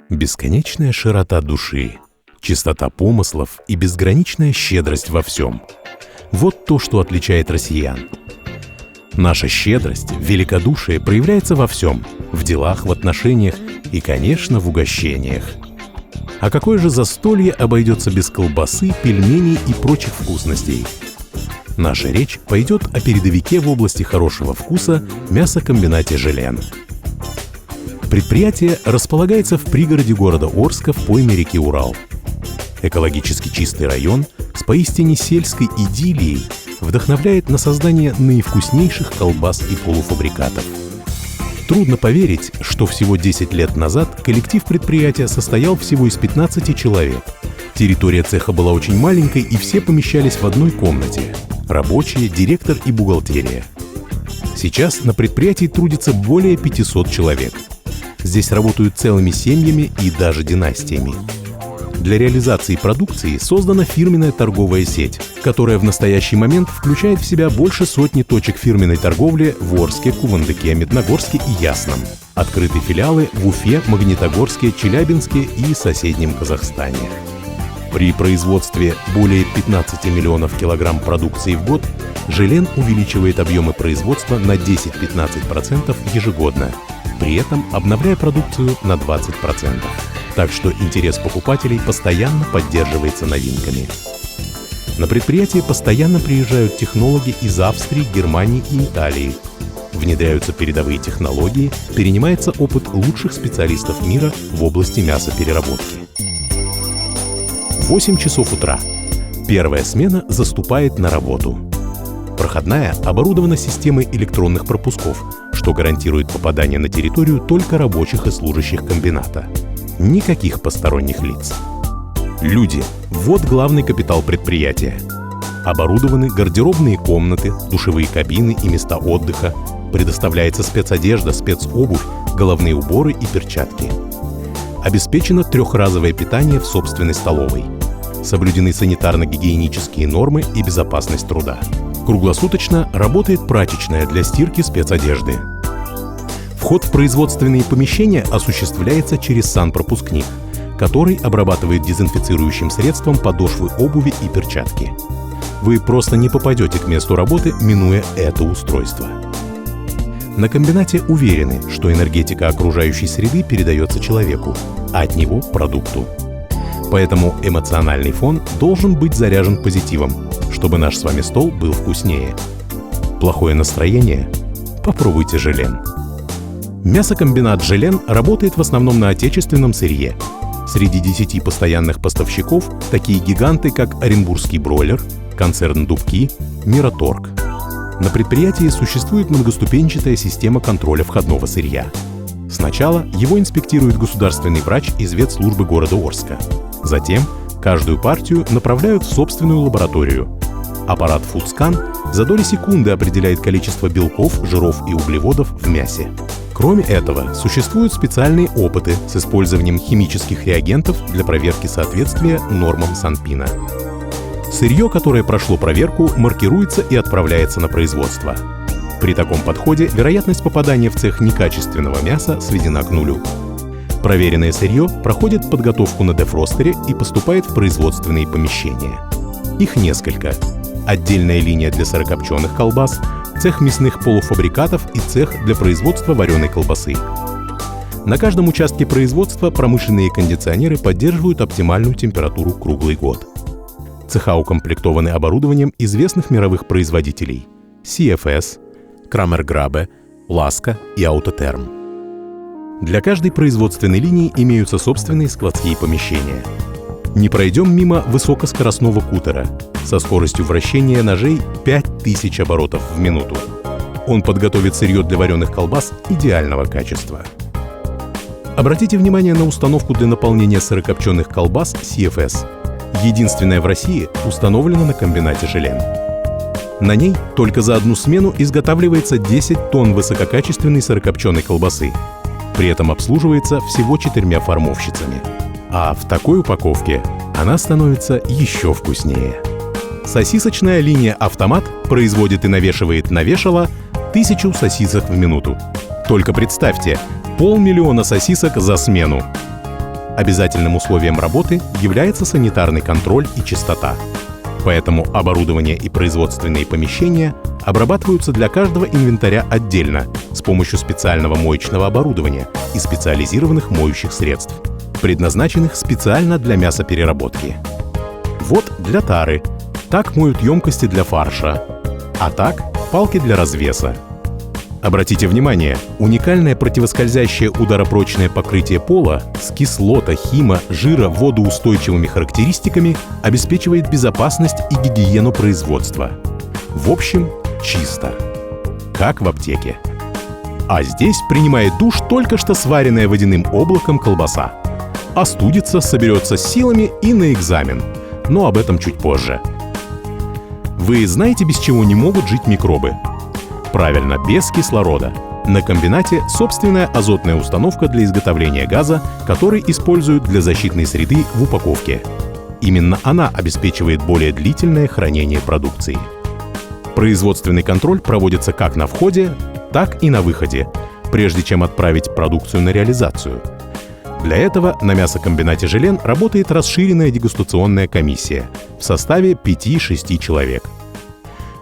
Бесконечная широта души, чистота помыслов и безграничная щедрость во всем – вот то, что отличает россиян. Наша щедрость, великодушие проявляется во всем – в делах, в отношениях и, конечно, в угощениях. А какое же застолье обойдется без колбасы, пельменей и прочих вкусностей? Наша речь пойдет о передовике в области хорошего вкуса – мясокомбинате «Желен». Предприятие располагается в пригороде города Орска в пойме реки Урал. Экологически чистый район с поистине сельской идиллией вдохновляет на создание наивкуснейших колбас и полуфабрикатов. Трудно поверить, что всего 10 лет назад коллектив предприятия состоял всего из 15 человек. Территория цеха была очень маленькой, и все помещались в одной комнате – рабочие, директор и бухгалтерия. Сейчас на предприятии трудится более 500 человек. Здесь работают целыми семьями и даже династиями. Для реализации продукции создана фирменная торговая сеть, которая в настоящий момент включает в себя больше сотни точек фирменной торговли в Орске, Кувандыке, Медногорске и Ясном. Открыты филиалы в Уфе, Магнитогорске, Челябинске и соседнем Казахстане. При производстве более 15 миллионов килограмм продукции в год «Желен» увеличивает объемы производства на 10-15% ежегодно, при этом обновляя продукцию на 20%. Так что интерес покупателей постоянно поддерживается новинками. На предприятие постоянно приезжают технологи из Австрии, Германии и Италии. Внедряются передовые технологии, перенимается опыт лучших специалистов мира в области мясопереработки. 8 часов утра. Первая смена заступает на работу. Проходная оборудована системой электронных пропусков, что гарантирует попадание на территорию только рабочих и служащих комбината. Никаких посторонних лиц. Люди – вот главный капитал предприятия. Оборудованы гардеробные комнаты, душевые кабины и места отдыха. Предоставляется спецодежда, спецобувь, головные уборы и перчатки. Обеспечено трехразовое питание в собственной столовой. Соблюдены санитарно-гигиенические нормы и безопасность труда. Круглосуточно работает прачечная для стирки спецодежды. Вход в производственные помещения осуществляется через санпропускник, который обрабатывает дезинфицирующим средством подошвы обуви и перчатки. Вы просто не попадете к месту работы, минуя это устройство. На комбинате уверены, что энергетика окружающей среды передается человеку, а от него – продукту. Поэтому эмоциональный фон должен быть заряжен позитивом, чтобы наш с вами стол был вкуснее. Плохое настроение? Попробуйте «Желен». Мясокомбинат «Желен» работает в основном на отечественном сырье. Среди 10 постоянных поставщиков такие гиганты, как Оренбургский бройлер, концерн «Дубки», «Мираторг». На предприятии существует многоступенчатая система контроля входного сырья. Сначала его инспектирует государственный врач из ветслужбы города Орска. Затем каждую партию направляют в собственную лабораторию. Аппарат FoodScan за доли секунды определяет количество белков, жиров и углеводов в мясе. Кроме этого, существуют специальные опыты с использованием химических реагентов для проверки соответствия нормам Санпина. Сырье, которое прошло проверку, маркируется и отправляется на производство. При таком подходе вероятность попадания в цех некачественного мяса сведена к нулю. Проверенное сырье проходит подготовку на дефростере и поступает в производственные помещения. Их несколько. Отдельная линия для сырокопченых колбас, цех мясных полуфабрикатов и цех для производства вареной колбасы. На каждом участке производства промышленные кондиционеры поддерживают оптимальную температуру круглый год. Цеха укомплектованы оборудованием известных мировых производителей – CFS, Kramer-Grabe, Laska и Autoterm. Для каждой производственной линии имеются собственные складские помещения. Не пройдем мимо высокоскоростного кутера со скоростью вращения ножей 5000 оборотов в минуту. Он подготовит сырье для вареных колбас идеального качества. Обратите внимание на установку для наполнения сырокопченых колбас CFS. Единственная в России установлена на комбинате «Желен». На ней только за одну смену изготавливается 10 тонн высококачественной сырокопченой колбасы. При этом обслуживается всего 4 формовщицами. А в такой упаковке она становится еще вкуснее. Сосисочная линия «Автомат» производит и навешивает на вешало 1000 сосисок в минуту. Только представьте, 500 000 сосисок за смену. Обязательным условием работы является санитарный контроль и чистота. Поэтому оборудование и производственные помещения обрабатываются для каждого инвентаря отдельно с помощью специального моечного оборудования и специализированных моющих средств, предназначенных специально для мясопереработки. Вот для тары. Так моют емкости для фарша. А так — палки для развеса. Обратите внимание, уникальное противоскользящее ударопрочное покрытие пола с кислота, химо, жира, водоустойчивыми характеристиками обеспечивает безопасность и гигиену производства. В общем, чисто. Как в аптеке. А здесь принимает душ только что сваренная водяным облаком колбаса. Остудится, соберется с силами и на экзамен. Но об этом чуть позже. Вы знаете, без чего не могут жить микробы? Правильно, без кислорода. На комбинате собственная азотная установка для изготовления газа, который используют для защитной среды в упаковке. Именно она обеспечивает более длительное хранение продукции. Производственный контроль проводится как на входе, так и на выходе, прежде чем отправить продукцию на реализацию. Для этого на мясокомбинате «Желен» работает расширенная дегустационная комиссия в составе 5-6 человек.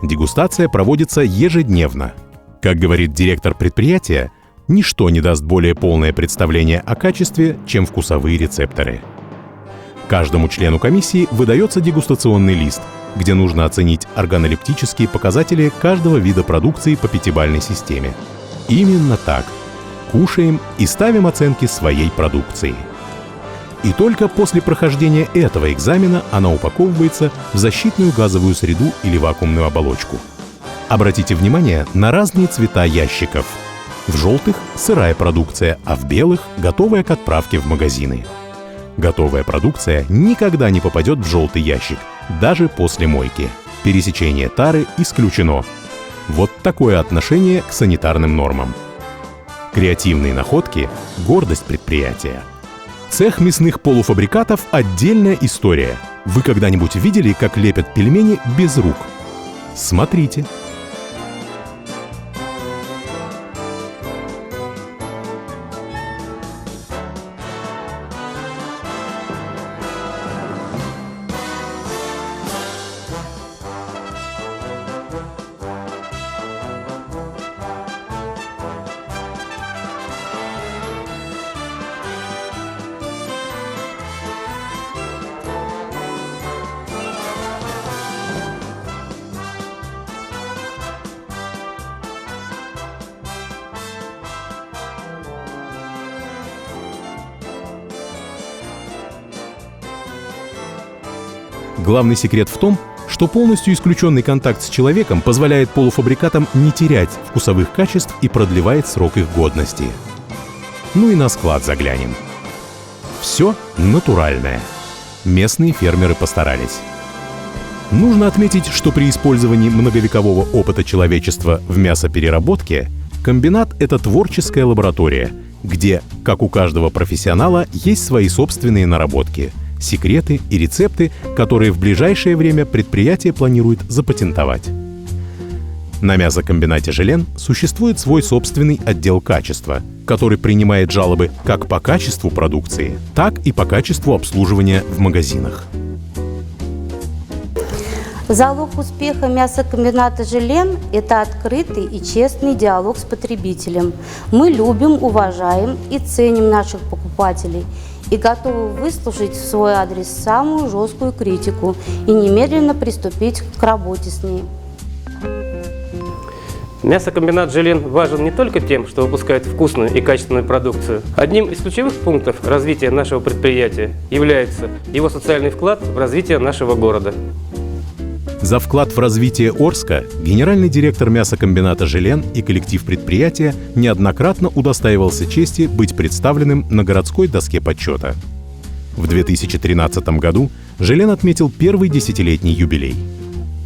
Дегустация проводится ежедневно. Как говорит директор предприятия, ничто не даст более полное представление о качестве, чем вкусовые рецепторы. Каждому члену комиссии выдается дегустационный лист, где нужно оценить органолептические показатели каждого вида продукции по пятибалльной системе. Именно так. Кушаем и ставим оценки своей продукции. И только после прохождения этого экзамена она упаковывается в защитную газовую среду или вакуумную оболочку. Обратите внимание на разные цвета ящиков. В желтых – сырая продукция, а в белых – готовая к отправке в магазины. Готовая продукция никогда не попадет в желтый ящик, даже после мойки. Пересечение тары исключено. Вот такое отношение к санитарным нормам. Креативные находки – гордость предприятия. Цех мясных полуфабрикатов – отдельная история. Вы когда-нибудь видели, как лепят пельмени без рук? Смотрите. Главный секрет в том, что полностью исключенный контакт с человеком позволяет полуфабрикатам не терять вкусовых качеств и продлевает срок их годности. Ну и на склад заглянем. Все натуральное. Местные фермеры постарались. Нужно отметить, что при использовании многовекового опыта человечества в мясопереработке комбинат — это творческая лаборатория, где, как у каждого профессионала, есть свои собственные наработки, секреты и рецепты, которые в ближайшее время предприятие планирует запатентовать. На мясокомбинате «Желен» существует свой собственный отдел качества, который принимает жалобы как по качеству продукции, так и по качеству обслуживания в магазинах. Залог успеха мясокомбината «Желен» – это открытый и честный диалог с потребителем. Мы любим, уважаем и ценим наших покупателей и готовы выслушать в свой адрес самую жесткую критику и немедленно приступить к работе с ней. Мясокомбинат «Желен» важен не только тем, что выпускает вкусную и качественную продукцию. Одним из ключевых пунктов развития нашего предприятия является его социальный вклад в развитие нашего города. За вклад в развитие Орска генеральный директор мясокомбината «Желен» и коллектив предприятия неоднократно удостаивался чести быть представленным на городской доске почета. В 2013 году «Желен» отметил первый десятилетний юбилей.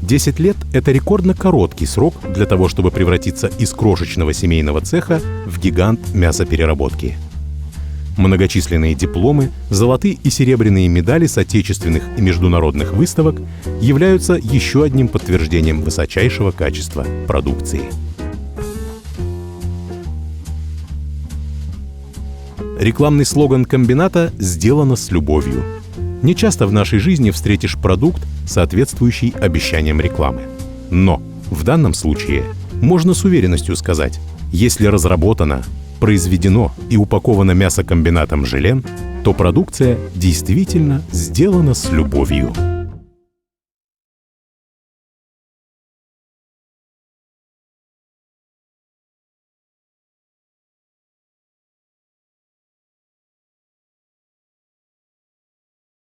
10 лет — это рекордно короткий срок для того, чтобы превратиться из крошечного семейного цеха в гигант мясопереработки. Многочисленные дипломы, золотые и серебряные медали с отечественных и международных выставок являются еще одним подтверждением высочайшего качества продукции. Рекламный слоган комбината «Сделано с любовью». Нечасто в нашей жизни встретишь продукт, соответствующий обещаниям рекламы. Но в данном случае можно с уверенностью сказать, если разработано, произведено и упаковано мясокомбинатом «Желен», то продукция действительно сделана с любовью.